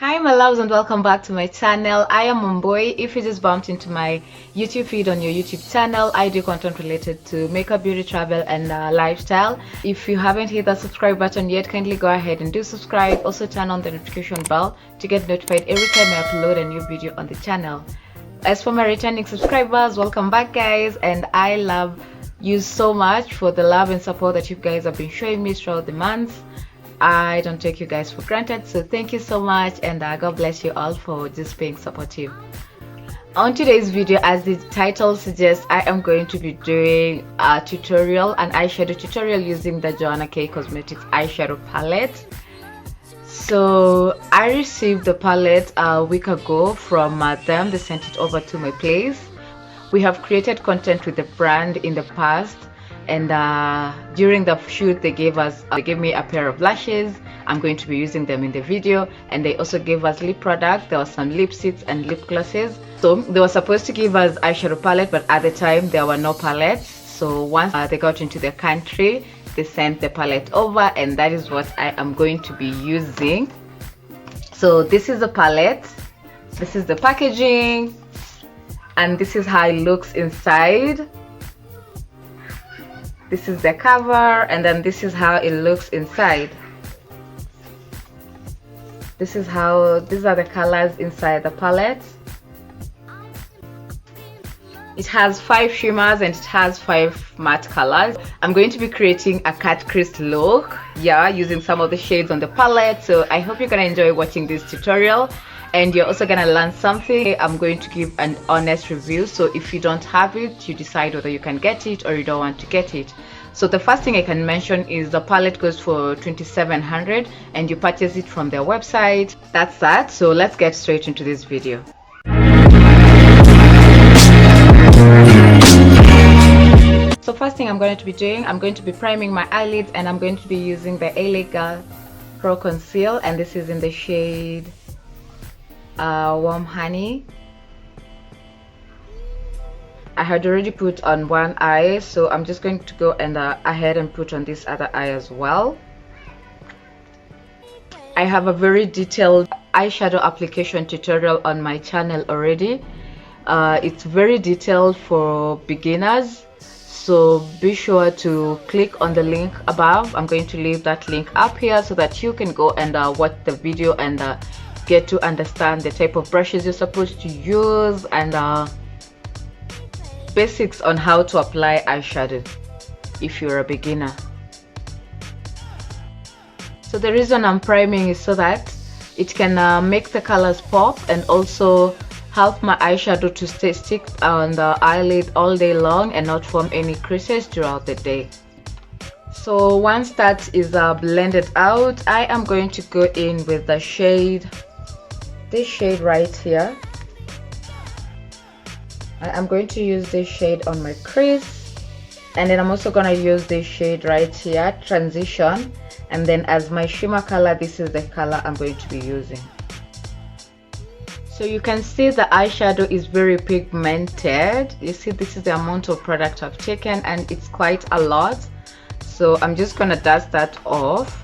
Hi my loves, and welcome back to my channel. I am Momboy. If you just bumped into my YouTube feed on your YouTube channel, I do content related to makeup, beauty, travel, and lifestyle. If you haven't hit that subscribe button yet, kindly go ahead and do subscribe. Also turn on the notification bell to get notified every time I upload a new video on the channel. As for my returning subscribers, welcome back guys, and I love you so much for the love and support that you guys have been showing me throughout the months. I don't take you guys for granted, so thank you so much, and God bless you all for just being supportive. On today's video, as the title suggests, I am going to be doing a tutorial, an eyeshadow tutorial using the Joanna K Cosmetics eyeshadow palette. So I received the palette a week ago from them. They sent it over to my place. We have created content with the brand in the past, and during the shoot they gave me a pair of lashes. I'm going to be using them in the video, and they also gave us lip product. There was some lipsticks and lip glosses. So they were supposed to give us eyeshadow palette, but at the time there were no palettes. So once they got into the country, they sent the palette over, and that is what I am going to be using. So this is the palette, this is the packaging, and this is how it looks inside. This is the cover, and then this is how it looks inside. These are the colors inside the palette. It has 5 shimmers and it has 5 matte colors. I'm going to be creating a cut crease look, using some of the shades on the palette. So I hope you're gonna enjoy watching this tutorial, and you're also gonna learn something. I'm going to give an honest review, so if you don't have it, you decide whether you can get it or you don't want to get it. So the first thing I can mention is the palette goes for $2,700, and you purchase it from their website. That's that. So let's get straight into this video. So first thing I'm going to be doing, I'm going to be priming my eyelids, and I'm going to be using the LA Girl Pro Conceal, and this is in the shade Warm Honey. I had already put on one eye, so I'm just going to go and ahead and put on this other eye as well. I have a very detailed eyeshadow application tutorial on my channel already. It's very detailed for beginners, so be sure to click on the link above. I'm going to leave that link up here so that you can go and watch the video and get to understand the type of brushes you're supposed to use, and basics on how to apply eyeshadow if you're a beginner. So the reason I'm priming is so that it can make the colors pop, and also help my eyeshadow to stick on the eyelid all day long and not form any creases throughout the day. So once that is blended out, I am going to go in with the shade, this shade right here. I'm going to use this shade on my crease, and then I'm also going to use this shade right here, Transition, and then as my shimmer color, this is the color I'm going to be using. So you can see the eyeshadow is very pigmented. You see, this is the amount of product I've taken, and it's quite a lot. So I'm just going to dust that off.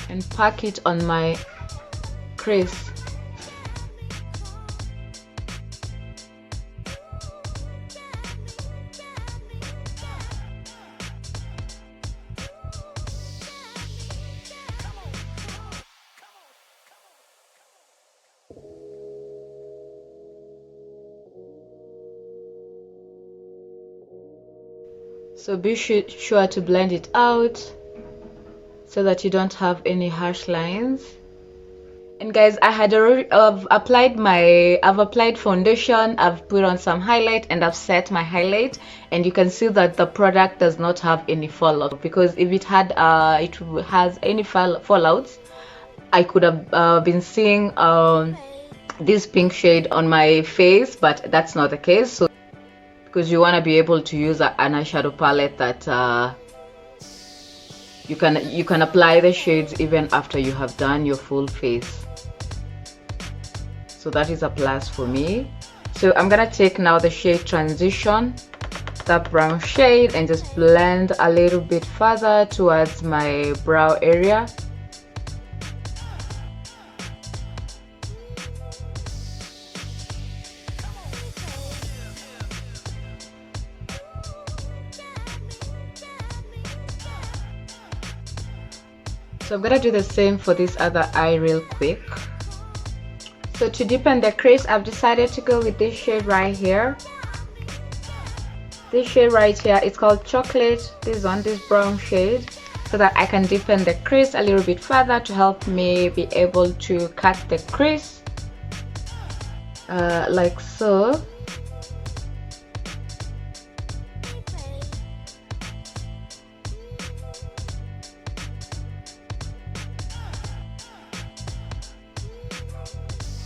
And pack it on my crease. So be sure to blend it out so that you don't have any harsh lines. And guys, I had already I've applied foundation, I've put on some highlight, and I've set my highlight, and you can see that the product does not have any fallout, because if it had it has any fallouts, I could have been seeing this pink shade on my face, but that's not the case. So because you want to be able to use an eyeshadow palette that you can apply the shades even after you have done your full face. So that is a plus for me. So I'm gonna take now the shade Transition, that brown shade, and just blend a little bit further towards my brow area. So I'm gonna do the same for this other eye real quick. So to deepen the crease, I've decided to go with this shade right here. This shade right here, it's called Chocolate. This one, this brown shade, so that I can deepen the crease a little bit further to help me be able to cut the crease like so.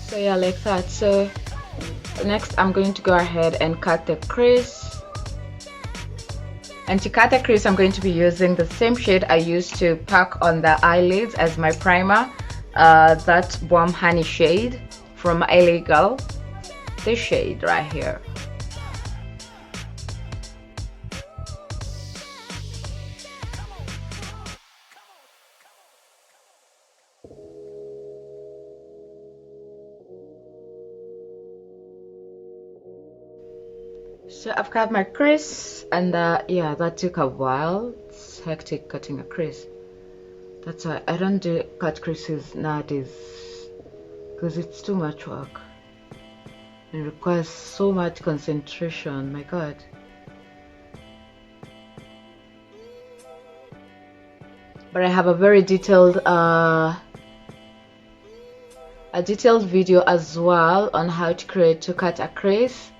So yeah, like that. So next I'm going to go ahead and cut the crease, and to cut the crease I'm going to be using the same shade I used to pack on the eyelids as my primer, that Warm Honey shade from Illegal, this shade right here. So I've cut my crease, and yeah, that took a while. It's hectic cutting a crease. That's why I don't do cut creases nowadays, because it's too much work. It requires so much concentration, my god. But I have a very detailed video as well on how to cut a crease.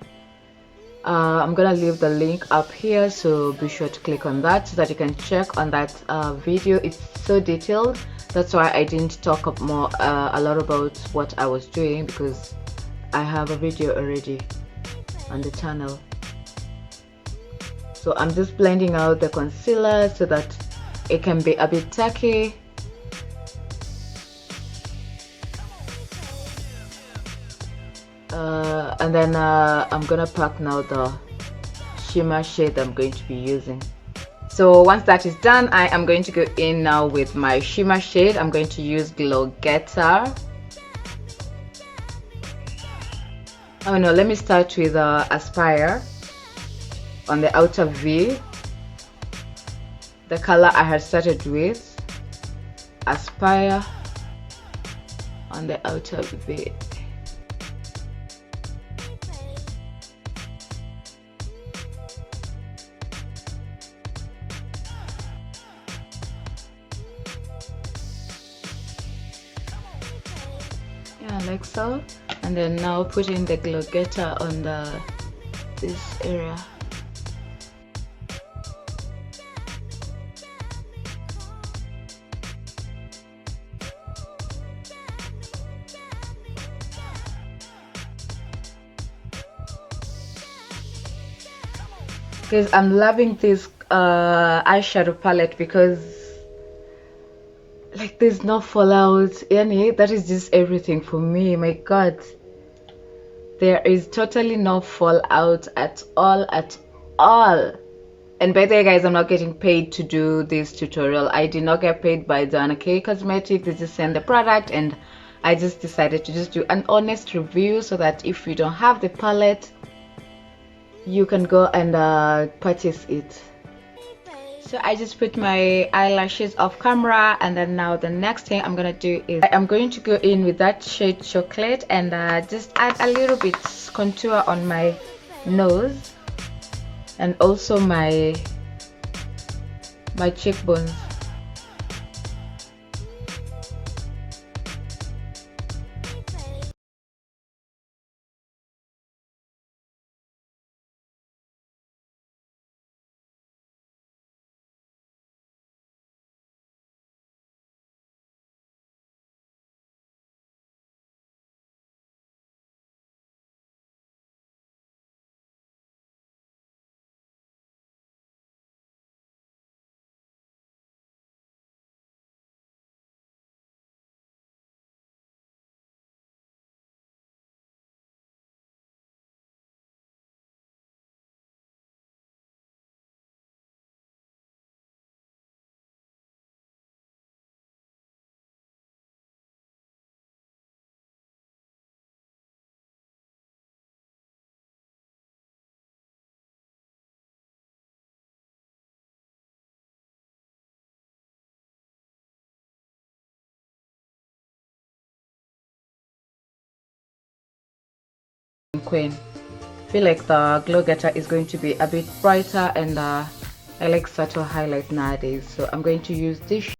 I'm gonna leave the link up here, so be sure to click on that so that you can check on that video. It's so detailed. That's why I didn't talk up more a lot about what I was doing, because I have a video already on the channel. So I'm just blending out the concealer so that it can be a bit tacky. And then I'm gonna pack now the shimmer shade I'm going to be using. So once that is done, I am going to go in now with my shimmer shade. I'm going to use Glow Getter. Oh no, let me start with Aspire on the outer V. The color I had started with, Aspire on the outer V. Yeah, like so. And then now put in the Glow Getter on this area. Guys, I'm loving this eyeshadow palette because like there's no fallout. Yani, that is just everything for me. My god, there is totally no fallout at all, at all. And by the way, guys, I'm not getting paid to do this tutorial. I did not get paid by Joanna K Cosmetics. They just sent the product, and I just decided to just do an honest review so that if you don't have the palette, you can go and purchase it. So I just put my eyelashes off camera, and then now the next thing I'm gonna do is I'm going to go in with that shade Chocolate and just add a little bit contour on my nose and also my cheekbones. queen. I feel like the Glow Getter is going to be a bit brighter, and I like subtle highlight nowadays, so I'm going to use this.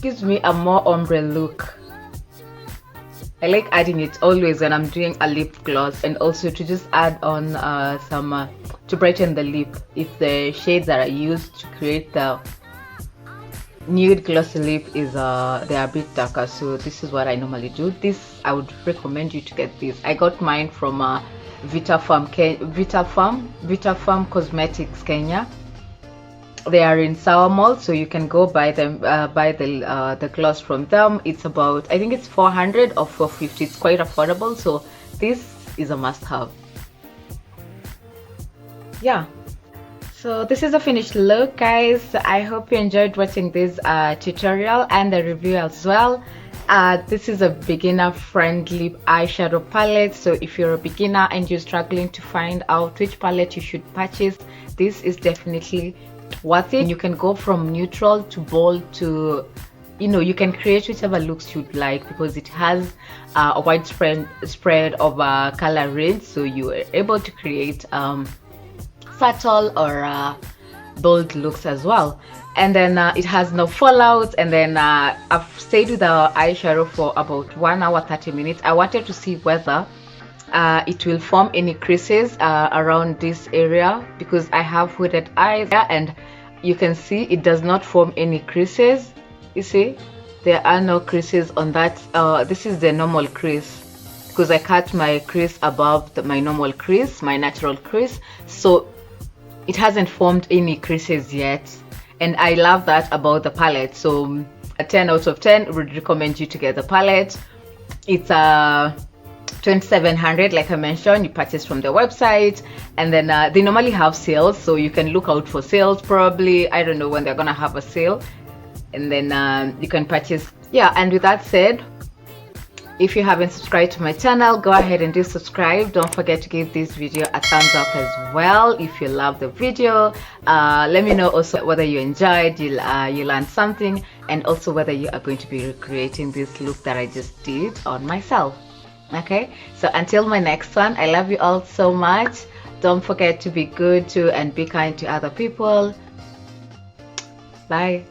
Gives me a more ombre look. I like adding it always when I'm doing a lip gloss, and also to just add on some to brighten the lip. If the shades that I use to create the nude glossy lip is they're a bit darker, so this is what I normally do. This, I would recommend you to get this. I got mine from Vitafarm Cosmetics Kenya. They are in Sour Mall, so you can go buy them, buy the gloss from them. It's about, I think it's 400 or 450. It's quite affordable, so this is a must-have. Yeah, so this is a finished look, guys. I hope you enjoyed watching this tutorial and the review as well. This is a beginner friendly eyeshadow palette, so if you're a beginner and you're struggling to find out which palette you should purchase, this is definitely worth it. You can go from neutral to bold to, you know, you can create whichever looks you'd like, because it has a widespread spread of color range, so you are able to create subtle or bold looks as well. And then it has no fallout. And then I've stayed with the eyeshadow for about 1 hour 30 minutes. I wanted to see whether it will form any creases around this area, because I have hooded eyes, and you can see it does not form any creases. You see, there are no creases on that. This is the normal crease, because I cut my crease above my normal crease, my natural crease, so it hasn't formed any creases yet. And I love that about the palette. So a 10 out of 10 would recommend you to get the palette. It's a 2700, like I mentioned. You purchase from their website, and then they normally have sales, so you can look out for sales. Probably, I don't know when they're gonna have a sale, and then you can purchase. Yeah, and with that said, if you haven't subscribed to my channel, go ahead and do subscribe. Don't forget to give this video a thumbs up as well if you love the video. Let me know also whether you enjoyed, you learned something, and also whether you are going to be recreating this look that I just did on myself. Okay, so until my next one, I love you all so much. Don't forget to be good to and be kind to other people. Bye.